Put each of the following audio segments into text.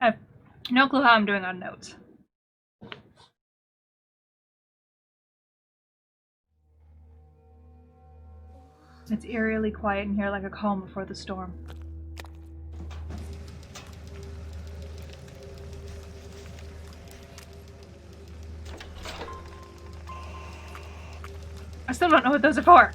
I have no clue how I'm doing on notes. It's eerily quiet in here, like a calm before the storm. I still don't know what those are for.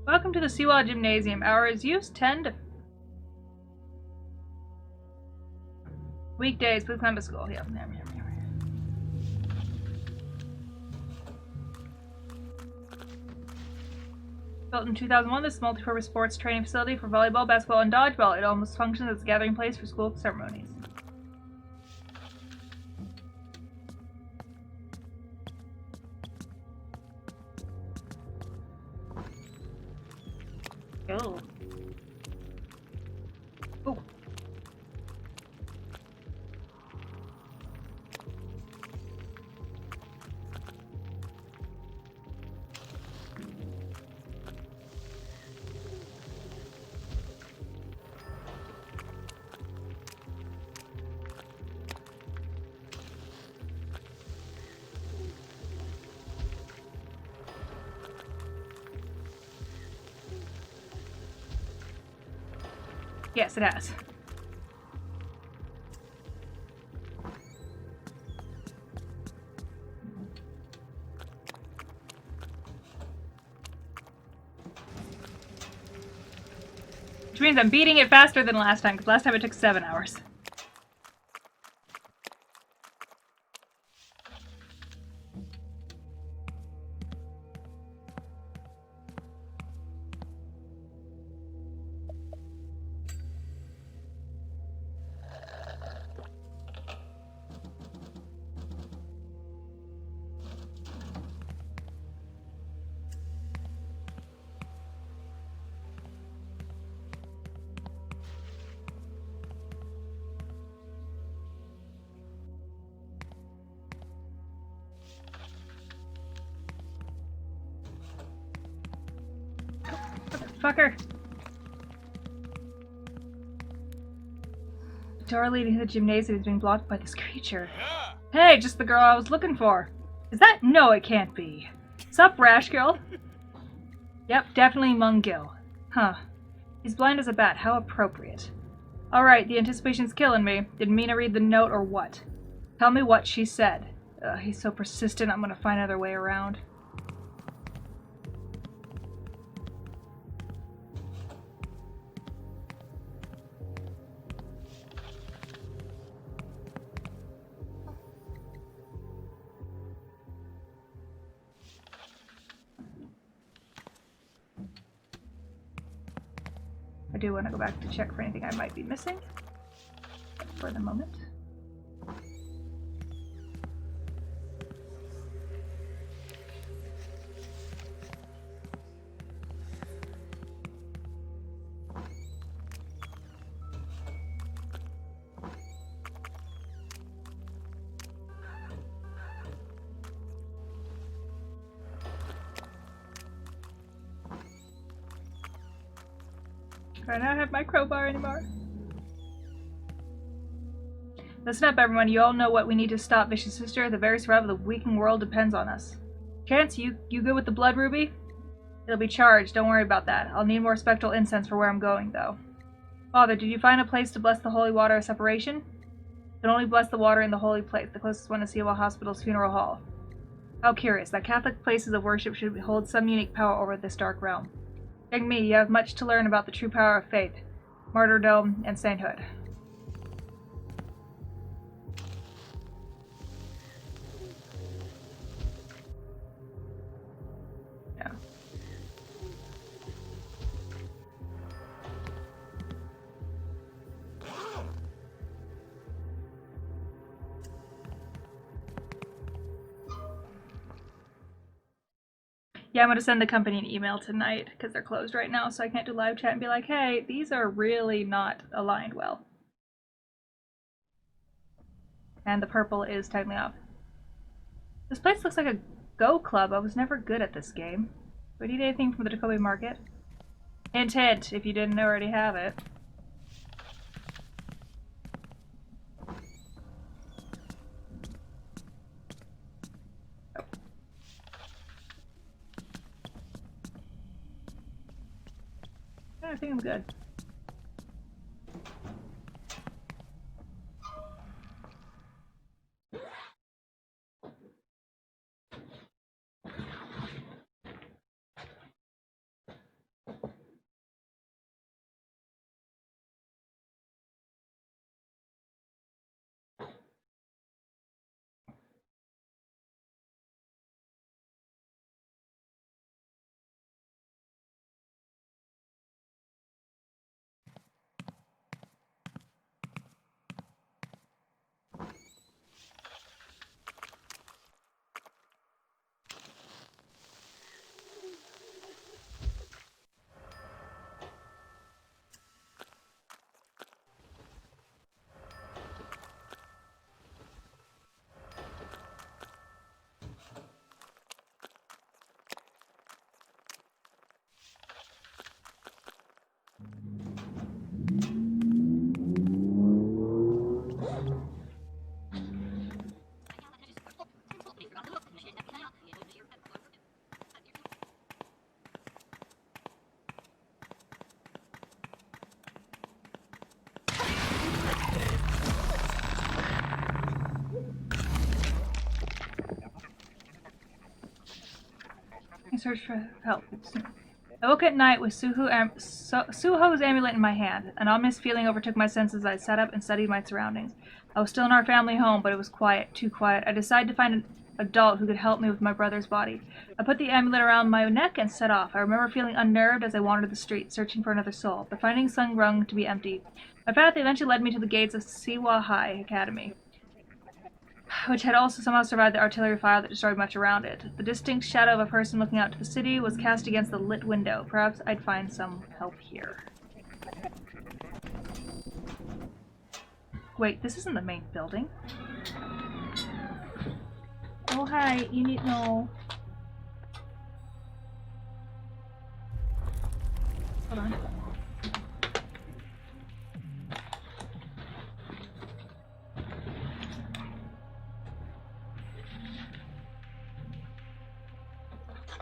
Welcome to the Seawall Gymnasium. Hours used 10 to... Weekdays, please come to school. Yep. Built in 2001, this is a multi-purpose sports training facility for volleyball, basketball, and dodgeball. It almost functions as a gathering place for school ceremonies. Oh. Oh. Yes, it has. Which means I'm beating it faster than last time, because last time it took 7 hours. Fucker. The door leading to the gymnasium is being blocked by this creature. Hey, just the girl I was looking for. Is that? No, it can't be. Sup, Rash Girl? Yep, definitely Mungill. Huh. He's blind as a bat. How appropriate. Alright, the anticipation's killing me. Did Mina read the note or what? Tell me what she said. He's so persistent, I'm gonna find another way around. I do want to go back to check for anything I might be missing. For the moment. Do I not have my crowbar anymore? Listen up, everyone. You all know what we need to stop Viscous Sister. The very survival of the weakening world depends on us. Chance, you good with the blood ruby? It'll be charged. Don't worry about that. I'll need more spectral incense for where I'm going, though. Father, did you find a place to bless the holy water of separation? You can only bless the water in the holy place. The closest one is Seawall Hospital's funeral hall. How curious. That Catholic places of worship should hold some unique power over this dark realm. Young me, you have much to learn about the true power of faith, martyrdom, and sainthood. Yeah. Yeah, I'm going to send the company an email tonight because they're closed right now, so I can't do live chat and be like, hey, these are really not aligned well. And the purple is technically off. This place looks like a Go Club. I was never good at this game. Do I need anything from the Jacoby Market? Hint, hint, if you didn't already have it. I think I'm good. I searched for help. I woke at night with Suho's amulet in my hand. An ominous feeling overtook my senses as I sat up and studied my surroundings. I was still in our family home, but it was quiet, too quiet. I decided to find an adult who could help me with my brother's body. I put the amulet around my neck and set off. I remember feeling unnerved as I wandered the street, searching for another soul, but finding some rung to be empty. My path eventually led me to the gates of Siwa High Academy, which had also somehow survived the artillery fire that destroyed much around it. The distinct shadow of a person looking out to the city was cast against the lit window. Perhaps I'd find some help here. Wait, this isn't the main building. Oh, hi. You need no. Hold on.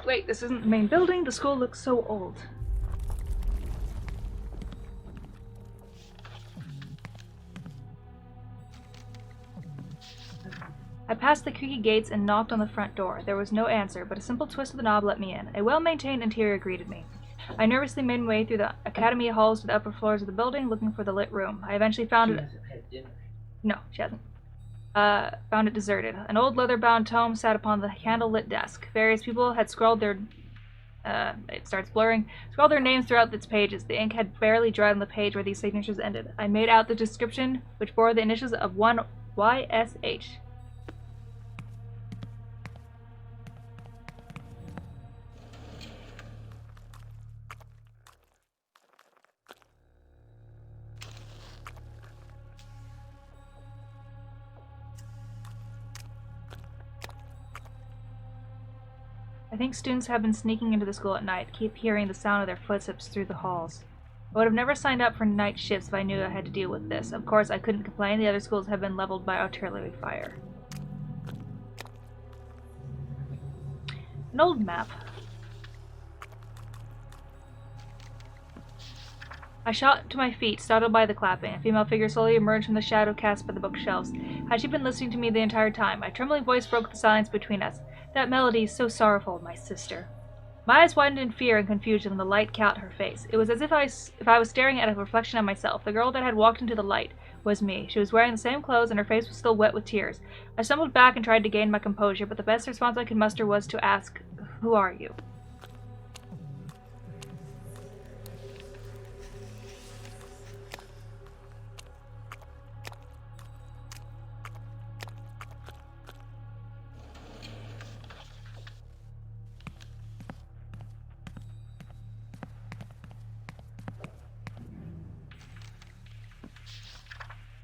Wait, this isn't the main building? The school looks so old. I passed the creaky gates and knocked on the front door. There was no answer, but a simple twist of the knob let me in. A well-maintained interior greeted me. I nervously made my way through the academy halls to the upper floors of the building, looking for the lit room. I eventually found it. No, she hasn't. Found it deserted. An old leather-bound tome sat upon the candle-lit desk. Various people had scrawled their it starts blurring. Scrawled their names throughout its pages. The ink had barely dried on the page where these signatures ended. I made out the description, which bore the initials of one YSH. I think students have been sneaking into the school at night, keep hearing the sound of their footsteps through the halls. I would have never signed up for night shifts if I knew I had to deal with this. Of course, I couldn't complain. The other schools have been leveled by artillery fire. An old map. I shot to my feet, startled by the clapping. A female figure slowly emerged from the shadow cast by the bookshelves. Had she been listening to me the entire time? My trembling voice broke the silence between us. That melody is so sorrowful, my sister. My eyes widened in fear and confusion when the light caught her face. It was as if I was staring at a reflection of myself. The girl that had walked into the light was me. She was wearing the same clothes, and her face was still wet with tears. I stumbled back and tried to gain my composure, but the best response I could muster was to ask, "Who are you?"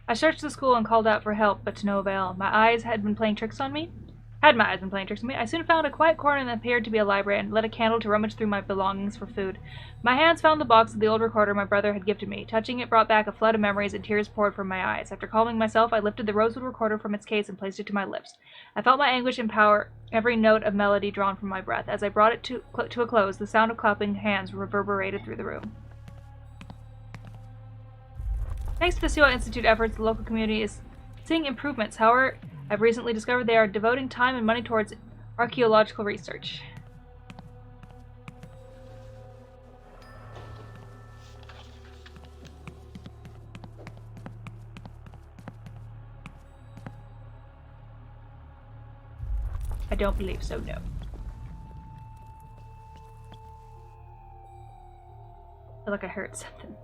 I searched the school and called out for help, but to no avail. My eyes had been playing tricks on me. Had my eyes been playing tricks on me, I soon found a quiet corner that appeared to be a library and lit a candle to rummage through my belongings for food. My hands found the box of the old recorder my brother had gifted me. Touching it brought back a flood of memories and tears poured from my eyes. After calming myself, I lifted the rosewood recorder from its case and placed it to my lips. I felt my anguish empower every note of melody drawn from my breath. As I brought it to a close, the sound of clapping hands reverberated through the room. Thanks to the Suho Institute efforts, the local community is seeing improvements. However, I've recently discovered they are devoting time and money towards archaeological research. I don't believe so, no. I feel like I heard something.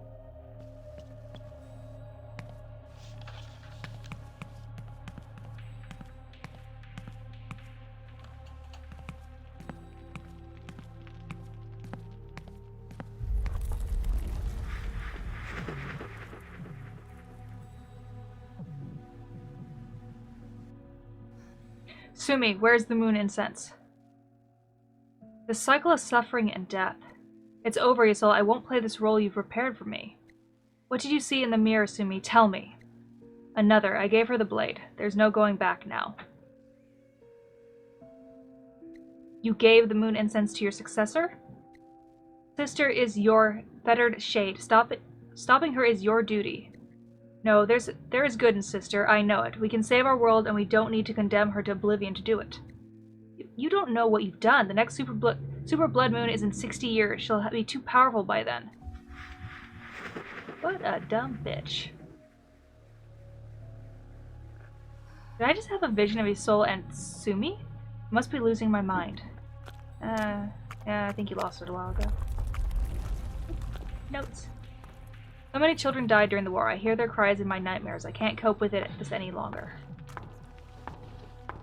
Sumi, where's the moon incense? The cycle of suffering and death. It's over, Yasol. I won't play this role you've prepared for me. What did you see in the mirror, Sumi? Tell me. Another. I gave her the blade. There's no going back now. You gave the moon incense to your successor? Sister is your fettered shade. Stopping her is your duty. No, there is good in Sister. I know it. We can save our world, and we don't need to condemn her to oblivion to do it. You don't know what you've done. The next Super Blood Moon is in 60 years. She'll be too powerful by then. What a dumb bitch. Did I just have a vision of Yasol and Sumi? I must be losing my mind. Yeah, I think you lost it a while ago. Notes. So many children died during the war. I hear their cries in my nightmares. I can't cope with this any longer.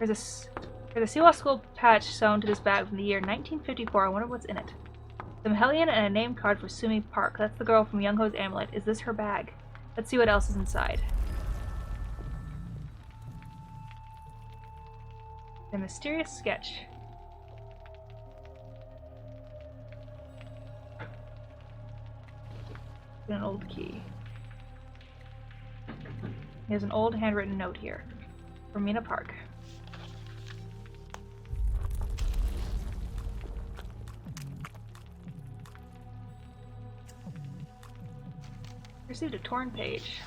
There's a Siwa School patch sewn to this bag from the year 1954. I wonder what's in it. Some Hellion and a name card for Sumi Park. That's the girl from Young-Ho's amulet. Is this her bag? Let's see what else is inside. A mysterious sketch. An old key. There's an old handwritten note here. From Mina Park. Received a torn page.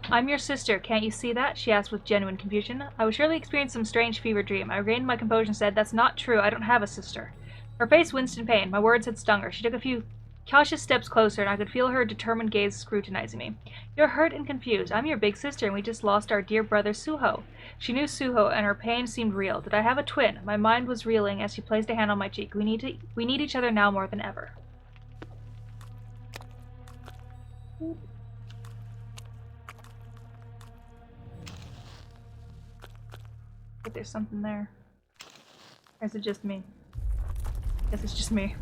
I'm your sister, can't you see that? She asked with genuine confusion. I was surely experiencing some strange fever dream. I regained my composure and said, That's not true, I don't have a sister. Her face winced in pain. My words had stung her. She took a few cautious steps closer, and I could feel her determined gaze scrutinizing me. You're hurt and confused. I'm your big sister, and we just lost our dear brother Suho. She knew Suho, and her pain seemed real. Did I have a twin? My mind was reeling as she placed a hand on my cheek. We need each other now more than ever. But there's something there. Or is it just me? Guess it's just me.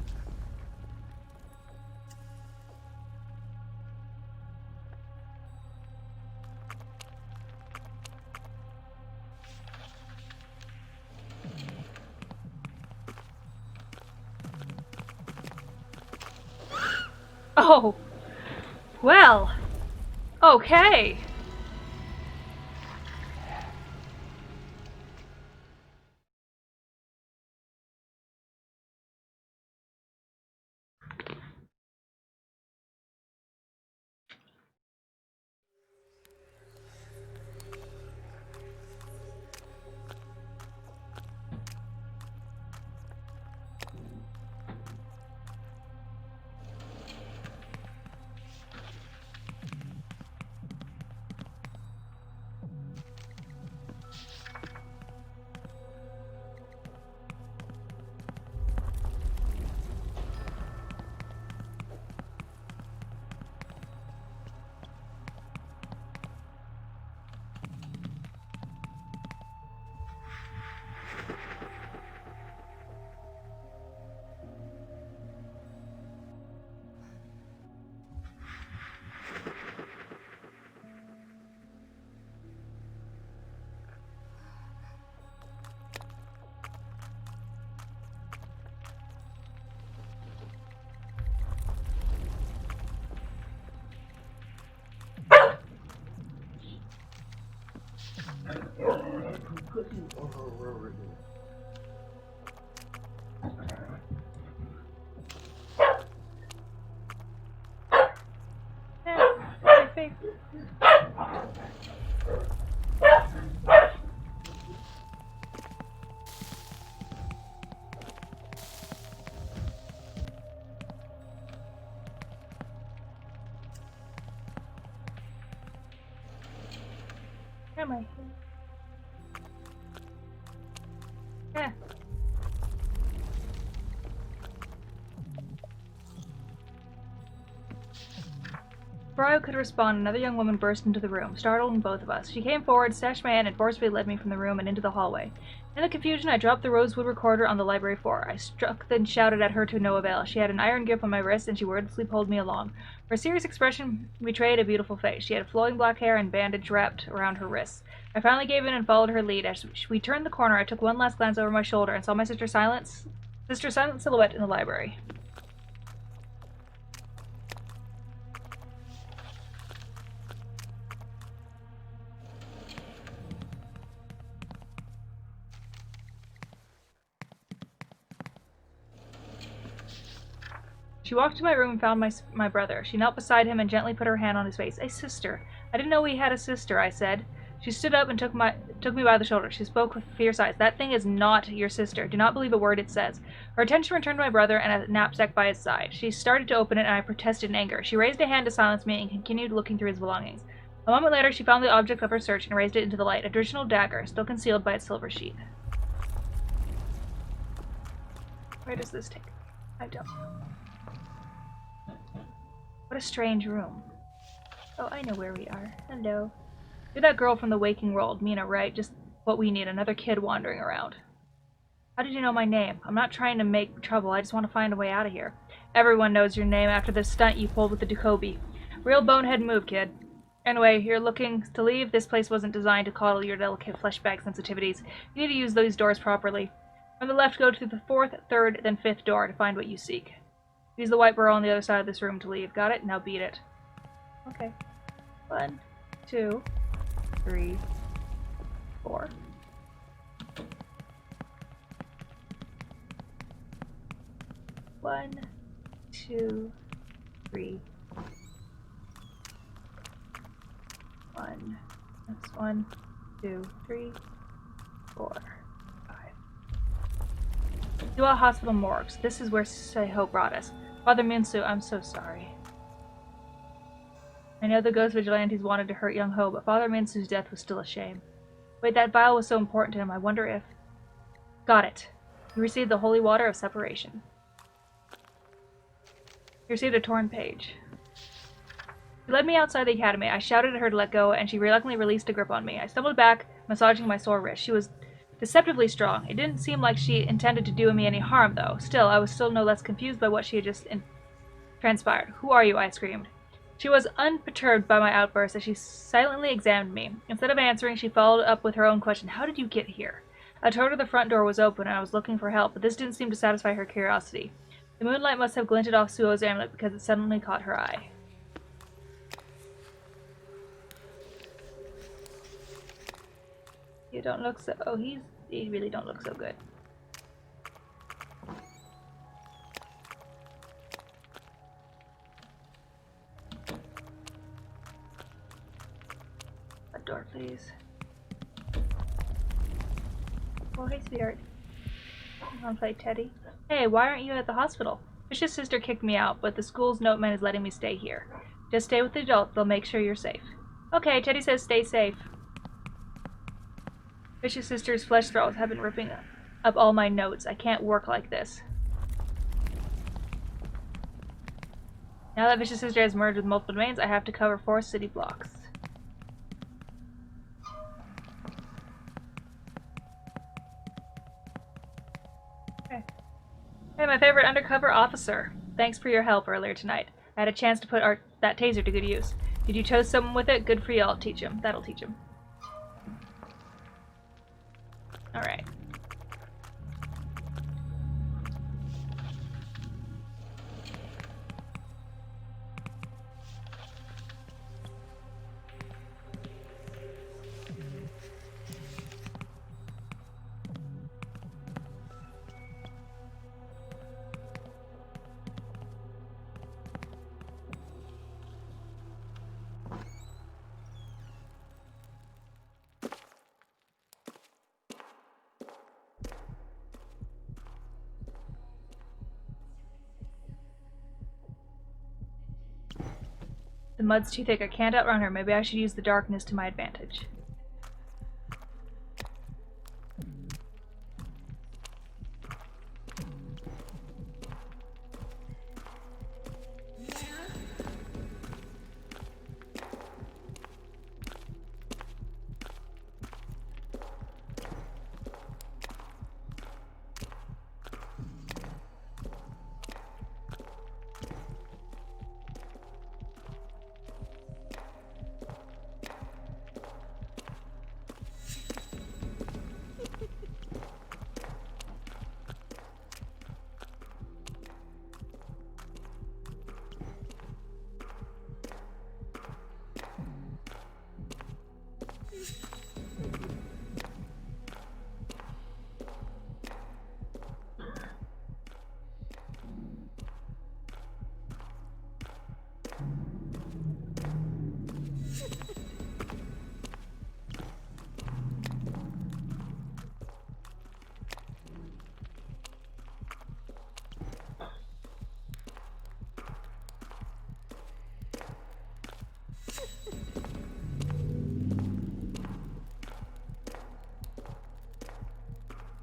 Oh! Well! Okay! My favorite. Where am I? Yeah. Before I could respond, another young woman burst into the room, startling both of us. She came forward, snatched my hand, and forcefully led me from the room and into the hallway. In the confusion, I dropped the rosewood recorder on the library floor. I struck, then shouted at her to no avail. She had an iron grip on my wrist, and she wordlessly pulled me along. Her serious expression betrayed a beautiful face. She had flowing black hair and bandage wrapped around her wrists. I finally gave in and followed her lead. As we turned the corner, I took one last glance over my shoulder and saw my sister's silent silhouette in the library. She walked to my room and found my brother. She knelt beside him and gently put her hand on his face. A sister. I didn't know we had a sister, I said. She stood up and took me by the shoulder. She spoke with fierce eyes. That thing is not your sister. Do not believe a word it says. Her attention returned to my brother and a knapsack by his side. She started to open it, and I protested in anger. She raised a hand to silence me and continued looking through his belongings. A moment later, she found the object of her search and raised it into the light, a traditional dagger, still concealed by its silver sheath. Where does this take? I don't know. What a strange room. Oh, I know where we are. Hello. You're that girl from the waking world, Mina, right? Just what we need, another kid wandering around. How did you know my name? I'm not trying to make trouble, I just want to find a way out of here. Everyone knows your name after the stunt you pulled with the Dukobi. Real bonehead move, kid. Anyway, you're looking to leave? This place wasn't designed to coddle your delicate flesh bag sensitivities. You need to use those doors properly. From the left, go to the 4th, 3rd, then 5th door to find what you seek. Use the white burrow on the other side of this room to leave. Got it? Now beat it. Okay. 1, 2, 3, 4. One, 2, 3. 1. That's 1, 2, 3, 4, 5. Dua Hospital Morgues. This is where Seho brought us. Father Minsu, I'm so sorry. I know the ghost vigilantes wanted to hurt young Ho, but Father Minsu's death was still a shame. Wait, that vial was so important to him. I wonder if... Got it. You received the holy water of separation. You received a torn page. She led me outside the academy. I shouted at her to let go, and she reluctantly released a grip on me. I stumbled back, massaging my sore wrist. She was deceptively strong. It didn't seem like she intended to do me any harm, though. Still, I was no less confused by what she had just transpired. Who are you? I screamed. She was unperturbed by my outburst as she silently examined me. Instead of answering, she followed up with her own question. How did you get here? I told her the front door was open and I was looking for help, but this didn't seem to satisfy her curiosity. The moonlight must have glinted off Suo's amulet because it suddenly caught her eye. You don't look so... Oh, he really don't look so good. That door, please. Oh, hey, sweetheart. You wanna play Teddy? Hey, why aren't you at the hospital? Viscous Sister kicked me out, but the school's noteman is letting me stay here. Just stay with the adults, they'll make sure you're safe. Okay, Teddy says stay safe. Viscous Sisters' flesh thralls have been ripping up all my notes. I can't work like this. Now that Viscous Sister has merged with multiple domains, I have to cover 4 city blocks. Okay. Hey, my favorite undercover officer. Thanks for your help earlier tonight. I had a chance to put that taser to good use. Did you choose someone with it? Good for you. I'll teach him. That'll teach him. Alright. mud's too thick. I can't outrun her. Maybe I should use the darkness to my advantage.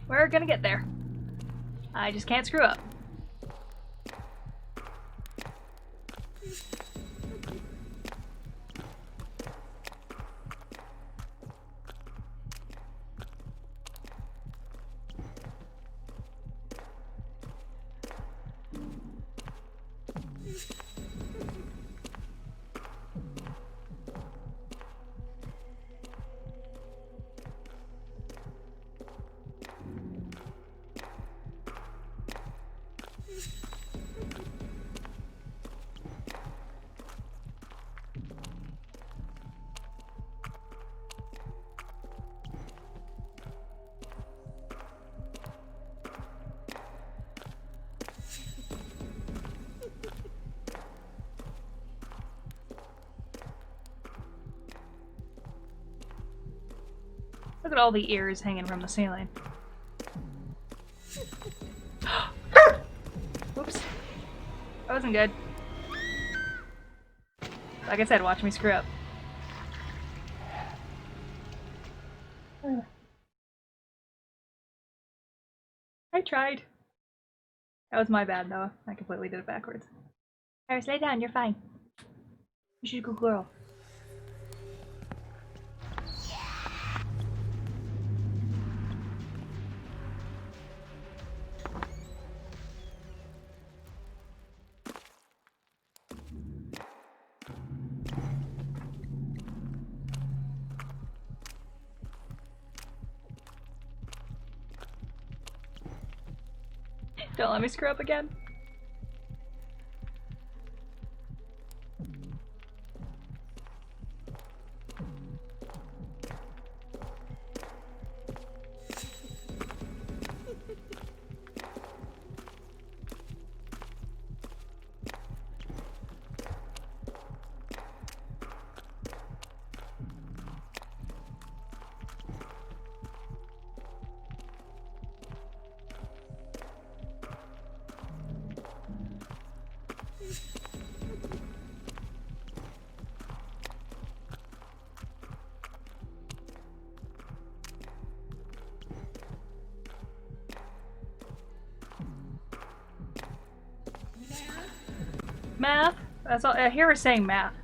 We're gonna get there. I just can't screw up. Look at all the ears hanging from the ceiling. Whoops. That wasn't good. Like I said, watch me screw up. I tried. That was my bad, though. I completely did it backwards. Iris, lay down. You're fine. You should go girl. Don't let me screw up again. Math? That's all. I hear her saying math.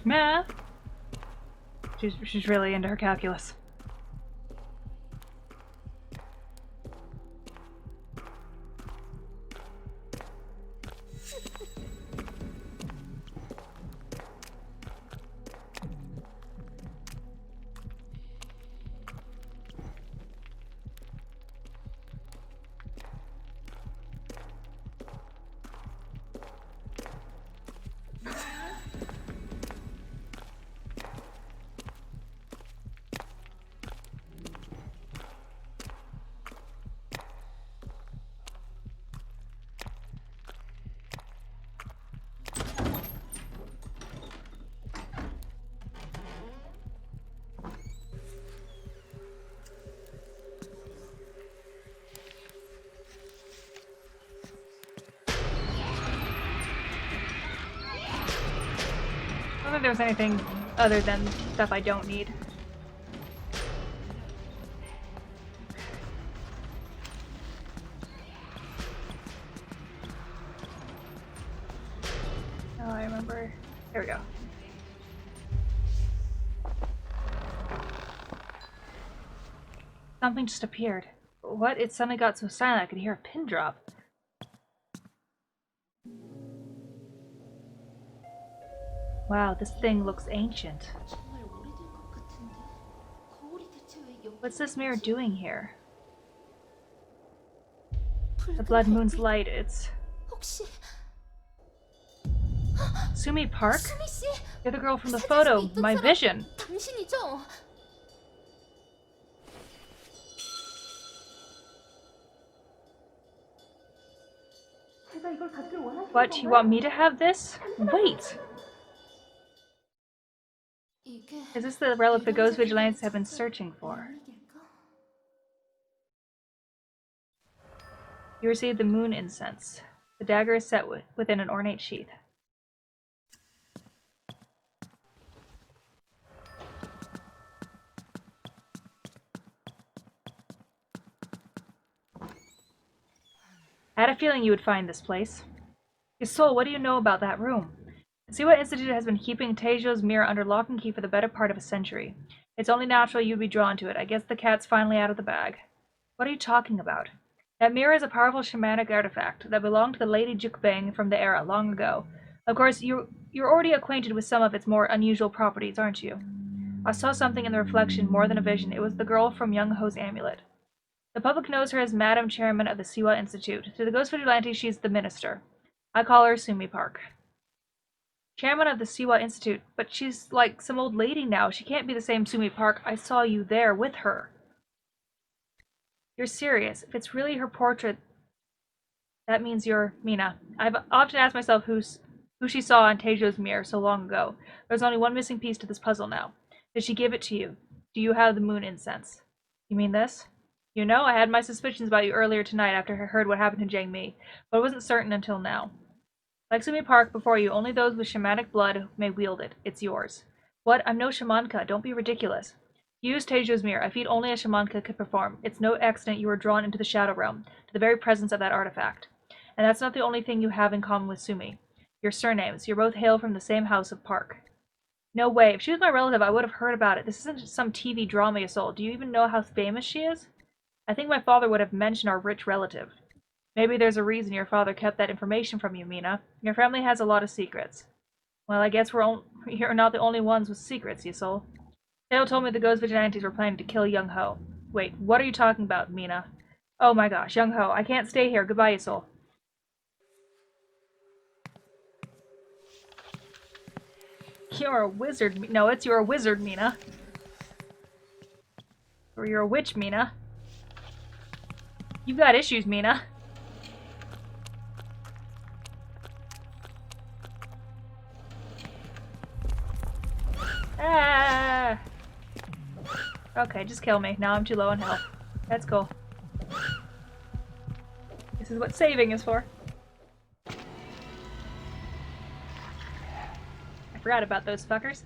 Math. She's really into her calculus. I don't think there was anything other than stuff I don't need. Oh, I remember. There we go. Something just appeared. What? It suddenly got so silent I could hear a pin drop. Wow, this thing looks ancient. What's this mirror doing here? The blood moon's light, it's... Sumi Park? You're the girl from the photo, my vision! What, you want me to have this? Wait! Is this the relic the ghost vigilantes have been searching for? You received the moon incense. The dagger is set within an ornate sheath. I had a feeling you would find this place. Yasol, what do you know about that room? The Siwa Institute has been keeping Teijo's mirror under lock and key for the better part of a century. It's only natural you'd be drawn to it. I guess the cat's finally out of the bag. What are you talking about? That mirror is a powerful shamanic artifact that belonged to the Lady Jukbang from the era long ago. Of course, you're already acquainted with some of its more unusual properties, aren't you? I saw something in the reflection more than a vision. It was the girl from Young Ho's amulet. The public knows her as Madam Chairman of the Siwa Institute. To the Ghost Vigilante, she's the minister. I call her Sumi Park. Chairman of the Siwa Institute, but she's like some old lady now. She can't be the same Sumi Park. I saw you there with her. You're serious. If it's really her portrait, that means you're Mina. I've often asked myself who she saw on Teijo's mirror so long ago. There's only one missing piece to this puzzle now. Did she give it to you? Do you have the moon incense? You mean this? You know, I had my suspicions about you earlier tonight after I heard what happened to Jiang Mi, but I wasn't certain until now. Like Sumi Park before you, only those with shamanic blood may wield it. It's yours. What? I'm no shamanka. Don't be ridiculous. Use Teijo's mirror. A feat only a shamanka could perform. It's no accident you were drawn into the Shadow Realm, to the very presence of that artifact. And that's not the only thing you have in common with Sumi. Your surnames. You're both hail from the same house of Park. No way. If she was my relative, I would have heard about it. This isn't some TV drama, Yasol. Do you even know how famous she is? I think my father would have mentioned our rich relative. Maybe there's a reason your father kept that information from you, Mina. Your family has a lot of secrets. Well, I guess you're not the only ones with secrets, Yasol. Teo told me the Ghost Vigilantes were planning to kill Young Ho. Wait, what are you talking about, Mina? Oh my gosh, Young Ho, I can't stay here. Goodbye, Yasol. You're a wizard. No, you're a wizard, Mina. Or you're a witch, Mina. You've got issues, Mina. Ah! Okay, just kill me. Now I'm too low on health. That's cool. This is what saving is for. I forgot about those fuckers.